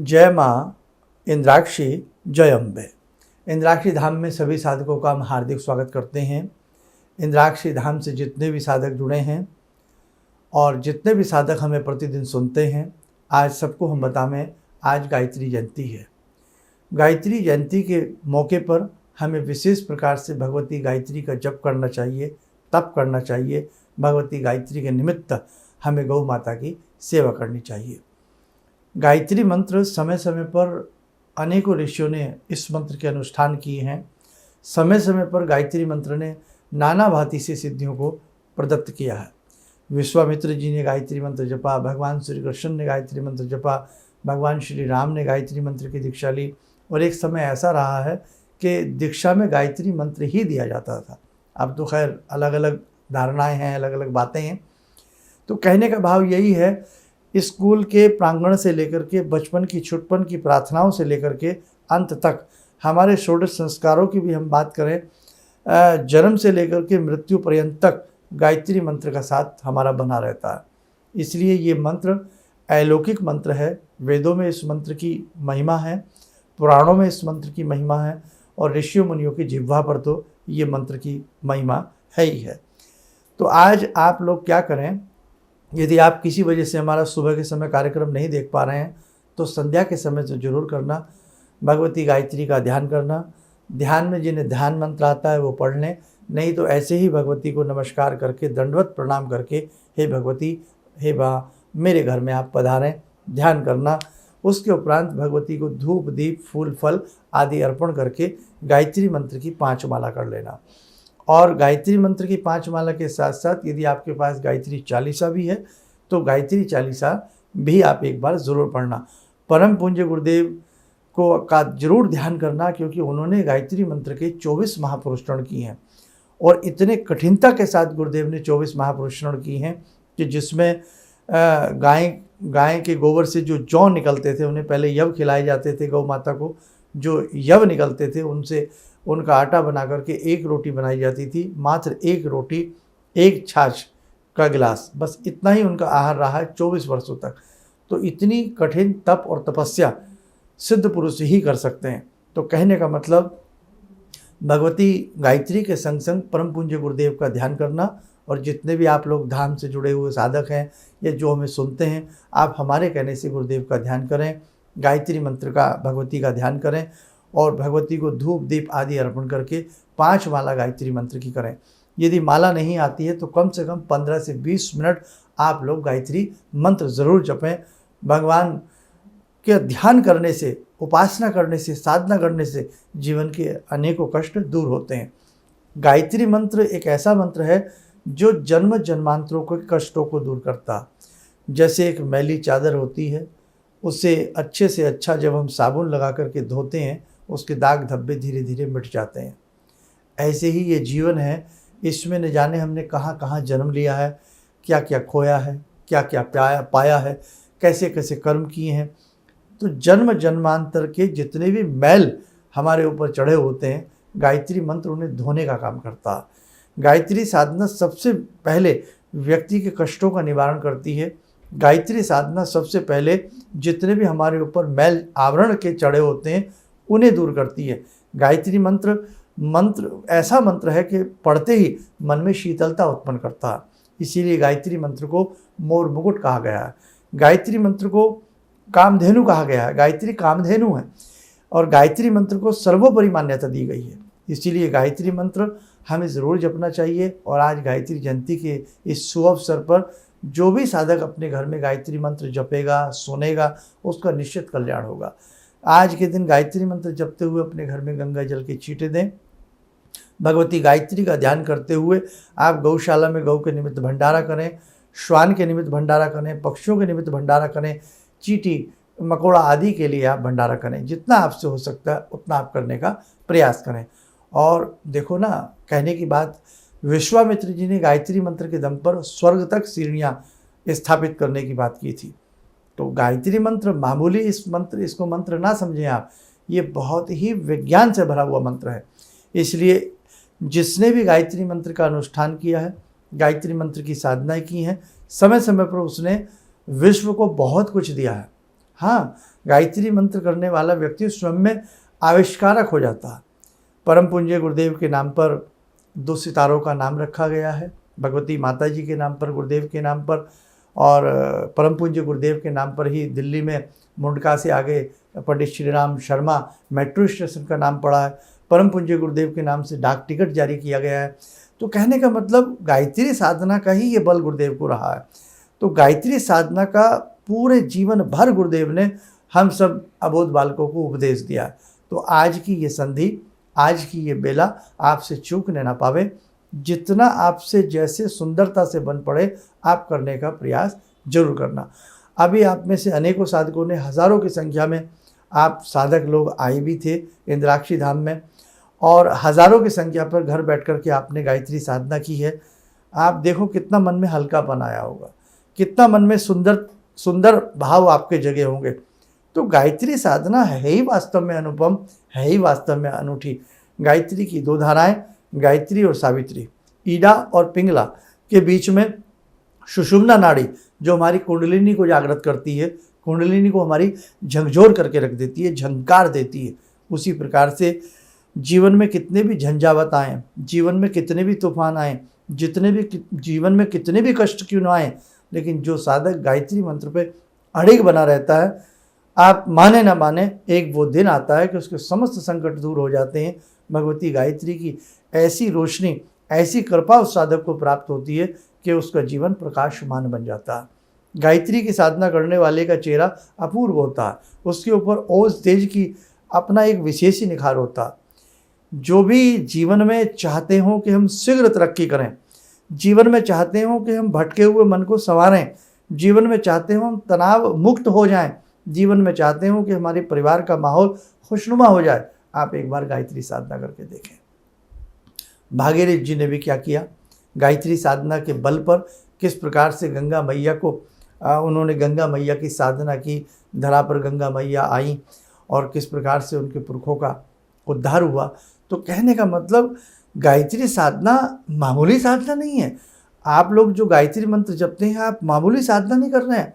जय माँ इंद्राक्षी जय अम्बे। इंद्राक्षी धाम में सभी साधकों का हम हार्दिक स्वागत करते हैं। इंद्राक्षी धाम से जितने भी साधक जुड़े हैं और जितने भी साधक हमें प्रतिदिन सुनते हैं, आज सबको हम बतावें, आज गायत्री जयंती है। गायत्री जयंती के मौके पर हमें विशेष प्रकार से भगवती गायत्री का जप करना चाहिए, तप करना चाहिए। भगवती गायत्री के निमित्त हमें गौ माता की सेवा करनी चाहिए। गायत्री मंत्र समय समय पर अनेकों ऋषियों ने इस मंत्र के अनुष्ठान किए हैं। समय समय पर गायत्री मंत्र ने नाना भांति से सिद्धियों को प्रदत्त किया है। विश्वामित्र जी ने गायत्री मंत्र जपा, भगवान श्री कृष्ण ने गायत्री मंत्र जपा, भगवान श्री राम ने गायत्री मंत्र की दीक्षा ली। और एक समय ऐसा रहा है कि दीक्षा में गायत्री मंत्र ही दिया जाता था। अब तो खैर अलग अलग धारणाएं हैं, अलग अलग बातें हैं। तो कहने का भाव यही है, स्कूल के प्रांगण से लेकर के बचपन की छुटपन की प्रार्थनाओं से लेकर के अंत तक हमारे षोडश संस्कारों की भी हम बात करें, जन्म से लेकर के मृत्यु पर्यंत तक गायत्री मंत्र का साथ हमारा बना रहता है। इसलिए ये मंत्र अलौकिक मंत्र है। वेदों में इस मंत्र की महिमा है, पुराणों में इस मंत्र की महिमा है और ऋषियों मुनियों की जिह्वा पर तो ये मंत्र की महिमा है ही है। तो आज आप लोग क्या करें, यदि आप किसी वजह से हमारा सुबह के समय कार्यक्रम नहीं देख पा रहे हैं तो संध्या के समय तो जरूर करना, भगवती गायत्री का ध्यान करना। ध्यान में जिन्हें ध्यान मंत्र आता है वो पढ़ लें, नहीं तो ऐसे ही भगवती को नमस्कार करके दंडवत प्रणाम करके, हे भगवती, हे बा, मेरे घर में आप पधारें, ध्यान करना। उसके उपरांत भगवती को धूप दीप फूल फल आदि अर्पण करके गायत्री मंत्र की 5 माला कर लेना। और गायत्री मंत्र की 5 माला के साथ साथ यदि आपके पास गायत्री चालीसा भी है तो गायत्री चालीसा भी आप एक बार ज़रूर पढ़ना। परम पूज्य गुरुदेव को का जरूर ध्यान करना, क्योंकि उन्होंने गायत्री मंत्र के 24 महापुरुषण किए हैं और इतने कठिनता के साथ गुरुदेव ने 24 महापुरुषण की हैं कि जिसमें गाय के गोबर से जो जौ निकलते थे, उन्हें पहले यव खिलाए जाते थे गौ माता को। जो यव निकलते थे उनसे उनका आटा बना करके 1 रोटी बनाई जाती थी। मात्र 1 रोटी 1 छाछ का गिलास, बस इतना ही उनका आहार रहा है 24 वर्षों तक। तो इतनी कठिन तप और तपस्या सिद्ध पुरुष ही कर सकते हैं। तो कहने का मतलब, भगवती गायत्री के संग संग परम पूज्य गुरुदेव का ध्यान करना। और जितने भी आप लोग धाम से जुड़े हुए साधक हैं या जो हमें सुनते हैं, आप हमारे कहने से गुरुदेव का ध्यान करें, गायत्री मंत्र का, भगवती का ध्यान करें और भगवती को धूप दीप आदि अर्पण करके 5 माला गायत्री मंत्र की करें। यदि माला नहीं आती है तो कम से कम 15 से 20 मिनट आप लोग गायत्री मंत्र ज़रूर जपें। भगवान के ध्यान करने से, उपासना करने से, साधना करने से जीवन के अनेकों कष्ट दूर होते हैं। गायत्री मंत्र एक ऐसा मंत्र है जो जन्म जन्मांतरों के कष्टों को दूर करता। जैसे एक मैली चादर होती है, उसे अच्छे से अच्छा जब हम साबुन लगा करके धोते हैं, उसके दाग धब्बे धीरे धीरे मिट जाते हैं। ऐसे ही ये जीवन है, इसमें न जाने हमने कहाँ कहाँ जन्म लिया है, क्या क्या खोया है, क्या क्या पाया है, कैसे कैसे कर्म किए हैं। तो जन्म जन्मांतर के जितने भी मैल हमारे ऊपर चढ़े होते हैं, गायत्री मंत्र उन्हें धोने का काम करता है। गायत्री साधना सबसे पहले व्यक्ति के कष्टों का निवारण करती है। गायत्री साधना सबसे पहले जितने भी हमारे ऊपर मैल आवरण के चढ़े होते हैं उन्हें दूर करती है। गायत्री मंत्र ऐसा मंत्र है कि पढ़ते ही मन में शीतलता उत्पन्न करता है। इसीलिए गायत्री मंत्र को मोर मुकुट कहा गया है, गायत्री मंत्र को कामधेनु कहा गया है। गायत्री कामधेनु है और गायत्री मंत्र को सर्वोपरि मान्यता दी गई है। इसीलिए गायत्री मंत्र हमें ज़रूर जपना चाहिए। और आज गायत्री जयंती के इस सुअवसर पर जो भी साधक अपने घर में गायत्री मंत्र जपेगा, सुनेगा, उसका निश्चित कल्याण होगा। आज के दिन गायत्री मंत्र जपते हुए अपने घर में गंगा जल के छींटे दें। भगवती गायत्री का ध्यान करते हुए आप गौशाला में गौ के निमित्त भंडारा करें, श्वान के निमित्त भंडारा करें, पक्षियों के निमित्त भंडारा करें, चींटी मकोड़ा आदि के लिए आप भंडारा करें। जितना आपसे हो सकता है उतना आप करने का प्रयास करें। और देखो ना, कहने की बात, विश्वामित्र जी ने गायत्री मंत्र के दम पर स्वर्ग तक सीढ़ियाँ स्थापित करने की बात की थी। तो गायत्री मंत्र मामूली इसको मंत्र ना समझें आप, ये बहुत ही विज्ञान से भरा हुआ मंत्र है। इसलिए जिसने भी गायत्री मंत्र का अनुष्ठान किया है, गायत्री मंत्र की साधनाएं की हैं, समय समय पर उसने विश्व को बहुत कुछ दिया है। हाँ, गायत्री मंत्र करने वाला व्यक्ति स्वयं में आविष्कारक हो जाता है। परम पूज्य गुरुदेव के नाम पर 2 सितारों का नाम रखा गया है, भगवती माता जी के नाम पर, गुरुदेव के नाम पर, और परम पूज्य गुरुदेव के नाम पर ही दिल्ली में मुंडका से आगे पंडित श्री राम शर्मा मेट्रो स्टेशन का नाम पड़ा है। परम पूज्य गुरुदेव के नाम से डाक टिकट जारी किया गया है। तो कहने का मतलब गायत्री साधना का ही ये बल गुरुदेव को रहा है। तो गायत्री साधना का पूरे जीवन भर गुरुदेव ने हम सब अबोध बालकों को उपदेश दिया है। तो आज की ये संधि, आज की ये बेला आपसे चूकने ना पावे। जितना आपसे जैसे सुंदरता से बन पड़े आप करने का प्रयास जरूर करना। अभी आप में से अनेकों साधकों ने, हज़ारों की संख्या में आप साधक लोग आए भी थे इंद्राक्षी धाम में, और हज़ारों की संख्या पर घर बैठ कर के आपने गायत्री साधना की है। आप देखो कितना मन में हल्कापन आया होगा, कितना मन में सुंदर सुंदर भाव आपके जगे होंगे। तो गायत्री साधना है ही वास्तव में अनुपम, है ही वास्तव में अनूठी। गायत्री की 2 धाराएं, गायत्री और सावित्री, ईडा और पिंगला के बीच में सुषुम्ना नाड़ी जो हमारी कुंडलिनी को जागृत करती है, कुंडलिनी को हमारी झकझोर करके रख देती है, झंकार देती है। उसी प्रकार से जीवन में कितने भी झंझावत आएँ, जीवन में कितने भी तूफान आएँ, जीवन में कितने भी कष्ट क्यों न आएँ, लेकिन जो साधक गायत्री मंत्र पे अड़िग बना रहता है, आप माने ना माने, एक वो दिन आता है कि उसके समस्त संकट दूर हो जाते हैं। भगवती गायत्री की ऐसी रोशनी, ऐसी कृपा उस साधक को प्राप्त होती है कि उसका जीवन प्रकाशमान बन जाता है। गायत्री की साधना करने वाले का चेहरा अपूर्व होता है, उसके ऊपर ओज तेज की अपना एक विशेष ही निखार होता है। जो भी जीवन में चाहते हों कि हम शीघ्र तरक्की करें, जीवन में चाहते हों कि हम भटके हुए मन को संवारें, जीवन में चाहते हों हम तनाव मुक्त हो जाएं, जीवन में चाहते हों कि हमारे परिवार का माहौल खुशनुमा हो जाए, आप एक बार गायत्री साधना करके देखें। भागीरथ जी ने भी क्या किया, गायत्री साधना के बल पर किस प्रकार से गंगा मैया को उन्होंने गंगा मैया की साधना की, धरा पर गंगा मैया आई और किस प्रकार से उनके पुरखों का उद्धार हुआ। तो कहने का मतलब गायत्री साधना मामूली साधना नहीं है। आप लोग जो गायत्री मंत्र जपते हैं, आप मामूली साधना नहीं कर रहे हैं।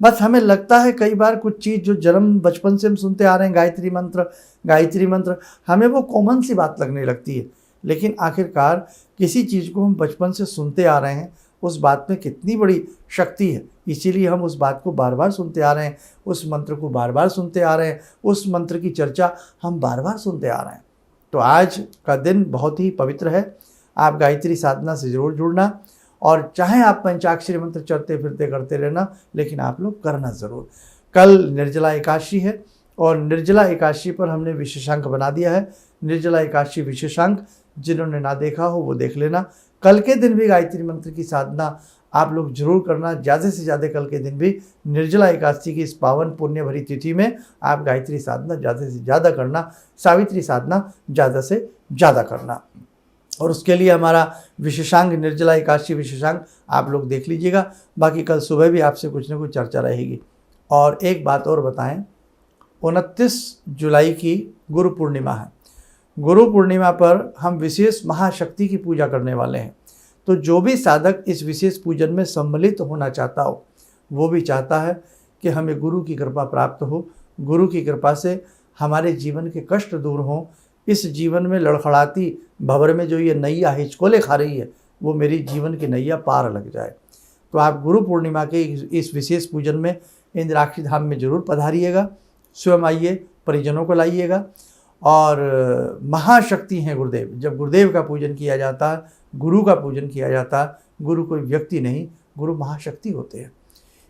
बस हमें लगता है कई बार कुछ चीज़ जो जन्म बचपन से हम सुनते आ रहे हैं, गायत्री मंत्र हमें वो कॉमन सी बात लगने लगती है। लेकिन आखिरकार किसी चीज़ को हम बचपन से सुनते आ रहे हैं, उस बात में कितनी बड़ी शक्ति है, इसीलिए हम उस बात को बार बार सुनते आ रहे हैं, उस मंत्र को बार बार सुनते आ रहे हैं, उस मंत्र की चर्चा हम बार बार सुनते आ रहे हैं। तो आज का दिन बहुत ही पवित्र है। आप गायत्री साधना से ज़रूर जुड़ना, और चाहे आप पंचाक्षरी मंत्र चलते फिरते करते रहना, लेकिन आप लोग करना ज़रूर। कल निर्जला एकादशी है, और निर्जला एकादशी पर हमने विशेषांक बना दिया है। निर्जला एकादशी विशेषांक जिन्होंने ना देखा हो वो देख लेना। कल के दिन भी गायत्री मंत्र की साधना आप लोग जरूर करना। ज़्यादा से ज़्यादा कल के दिन भी निर्जला एकादशी की इस पावन पुण्य भरी तिथि में आप गायत्री साधना ज़्यादा से ज़्यादा करना, सावित्री साधना ज़्यादा से ज़्यादा करना। और उसके लिए हमारा विशेषांक, निर्जला एकादशी विशेषांक आप लोग देख लीजिएगा। बाकी कल सुबह भी आपसे कुछ ना कुछ चर्चा रहेगी। और एक बात और बताएं, 29 जुलाई की गुरु पूर्णिमा है। गुरु पूर्णिमा पर हम विशेष महाशक्ति की पूजा करने वाले हैं। तो जो भी साधक इस विशेष पूजन में सम्मिलित होना चाहता हो, वो भी चाहता है कि हमें गुरु की कृपा प्राप्त हो, गुरु की कृपा से हमारे जीवन के कष्ट दूर हों, इस जीवन में लड़खड़ाती भंवर में जो ये नैया हिचकोले खा रही है, वो मेरी जीवन की नैया पार लग जाए। तो आप गुरु पूर्णिमा के इस विशेष पूजन में इंद्राक्षी धाम में जरूर पधारिएगा, स्वयं आइए, परिजनों को लाइएगा। और महाशक्ति हैं गुरुदेव। जब गुरुदेव का पूजन किया जाता है, गुरु का पूजन किया जाता है, गुरु कोई व्यक्ति नहीं, गुरु महाशक्ति होते हैं।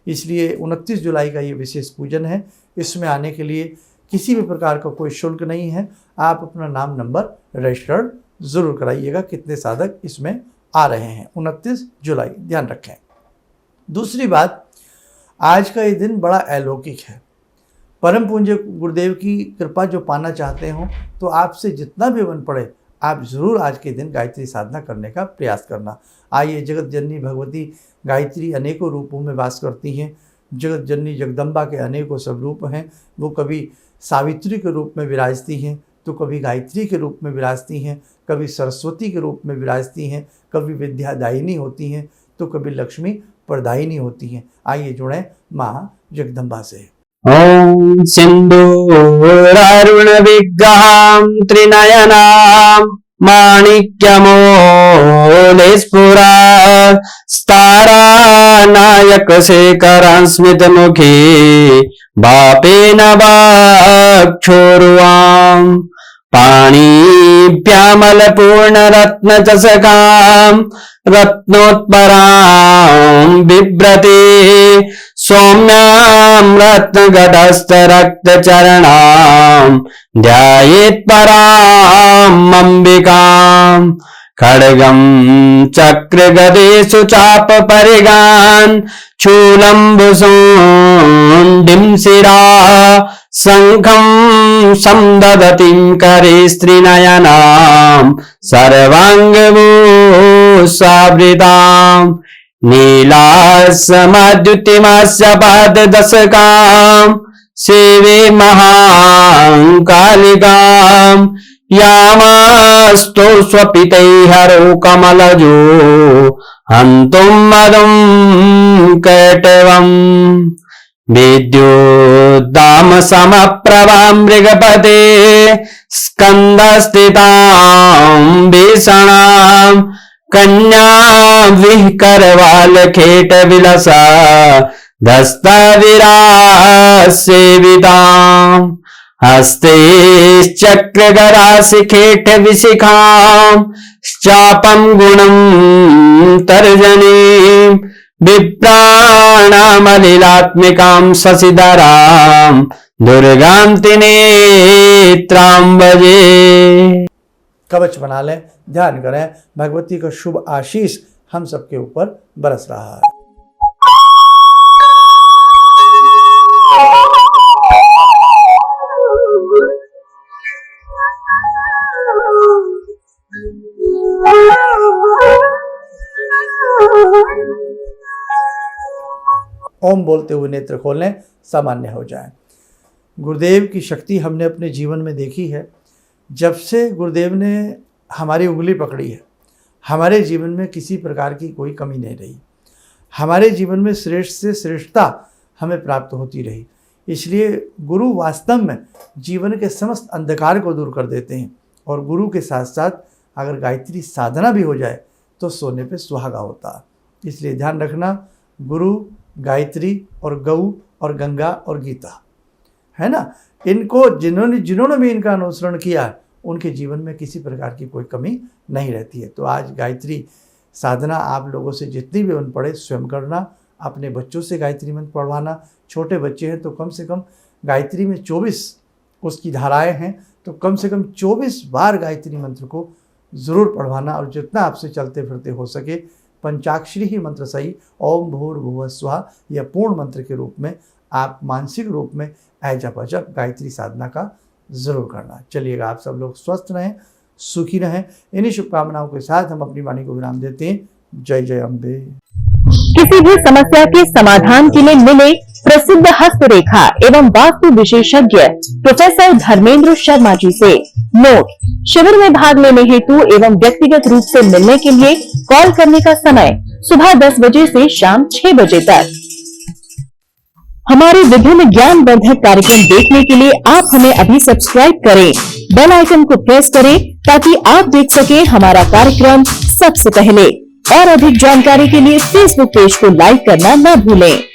इसलिए 29 जुलाई का ये विशेष पूजन है। इसमें आने के लिए किसी भी प्रकार का कोई शुल्क नहीं है। आप अपना नाम नंबर रजिस्टर्ड ज़रूर कराइएगा। कितने साधक इसमें आ रहे हैं, 29 जुलाई, ध्यान रखें। दूसरी बात, आज का ये दिन बड़ा अलौकिक है। परम पूज्य गुरुदेव की कृपा जो पाना चाहते हो, तो आपसे जितना भी बन पड़े आप ज़रूर आज के दिन गायत्री साधना करने का प्रयास करना। आइए, जगत जननी भगवती गायत्री अनेकों रूपों में वास करती हैं। जगत जननी जगदम्बा के अनेकों स्वरूप हैं। वो कभी सावित्री के रूप में विराजती हैं, तो कभी गायत्री के रूप में विराजती हैं, कभी सरस्वती के रूप में विराजती हैं, कभी विद्यादायिनी होती हैं, तो कभी लक्ष्मी प्रदायिनी होती हैं। आइए जुड़ें माँ जगदम्बा से। ॐ सिन्दूरारुणविग्रहां त्रिनयनां माणिक्यमौलिस्फुरा स्तारानायकशेखरां स्मितमुखी बापेन वाक्षोरुवाम् पाणिभ्यामलपूर्णरत्नचषकां रत्नोत्परां बिभ्रते सौम्यां रत्नगदस्थरक्तचरणां ध्यायेत्पराम् अम्बिकाम् खड्गं चक्रगदेषु चापपरिगान् शूलम्बुसुण्डिं शिरा शङ्खं संदधतीं करे स्त्रीनयनां सर्वाङ्गभूषावृताम् नीलासमद्युतिमस्य पाददशकां सेवे महाकालिकाम् यामास्तो स्वपितैहरो कमलजो हन्तुं मदं कैटवम् विद्युद्दामसमप्रभां मृगपते स्कन्दस्थितां भीषणां कन्यां विहकरवालखेटविलसा दस्तविरासेविताम् हस्ते चक्रगराशिखेटविशिखां चापं गुणं तर्जनीं विप्राणामलिलात्मिकां शशिधरां दुर्गां त्रिनेत्रां भजे। कवच बना लें, ध्यान करें, भगवती का शुभ आशीष हम सबके ऊपर बरस रहा है। ओम बोलते हुए नेत्र खोलें, सामान्य हो जाएं। गुरुदेव की शक्ति हमने अपने जीवन में देखी है। जब से गुरुदेव ने हमारी उंगली पकड़ी है, हमारे जीवन में किसी प्रकार की कोई कमी नहीं रही। हमारे जीवन में श्रेष्ठ से श्रेष्ठता हमें प्राप्त होती रही। इसलिए गुरु वास्तव में जीवन के समस्त अंधकार को दूर कर देते हैं। और गुरु के साथ साथ अगर गायत्री साधना भी हो जाए तो सोने पे सुहागा होता है। इसलिए ध्यान रखना, गुरु, गायत्री और गौ और गंगा और गीता, है ना, इनको जिन्होंने भी इनका अनुसरण किया उनके जीवन में किसी प्रकार की कोई कमी नहीं रहती है। तो आज गायत्री साधना आप लोगों से जितनी भी बन पड़े स्वयं करना, अपने बच्चों से गायत्री मंत्र पढ़वाना। छोटे बच्चे हैं तो कम से कम गायत्री में 24 उसकी धाराएं हैं, तो कम से कम 24 बार गायत्री मंत्र को ज़रूर पढ़वाना। और जितना आपसे चलते फिरते हो सके पंचाक्षरी ही मंत्र सही, ओम भूर्भुवः स्वः या पूर्ण मंत्र के रूप में आप मानसिक रूप में जप गायत्री साधना का ज़रूर करना। चलिएगा, आप सब लोग स्वस्थ रहें, सुखी रहें। इन्हीं शुभकामनाओं के साथ हम अपनी वाणी को विराम देते हैं। जय जय अम्बे। किसी भी समस्या के समाधान के लिए मिले प्रसिद्ध हस्तरेखा एवं वास्तु विशेषज्ञ प्रोफेसर धर्मेंद्र शर्मा जी से। नोट: शिविर में भाग लेने हेतु एवं व्यक्तिगत रूप से मिलने के लिए कॉल करने का समय सुबह 10 बजे से शाम 6 बजे तक। हमारे विभिन्न ज्ञानवर्धक कार्यक्रम देखने के लिए आप हमें अभी सब्सक्राइब करें, बेल आइकन को प्रेस करें ताकि आप देख सकें हमारा कार्यक्रम सबसे पहले। और अधिक जानकारी के लिए फेसबुक पेज को लाइक करना न भूलें।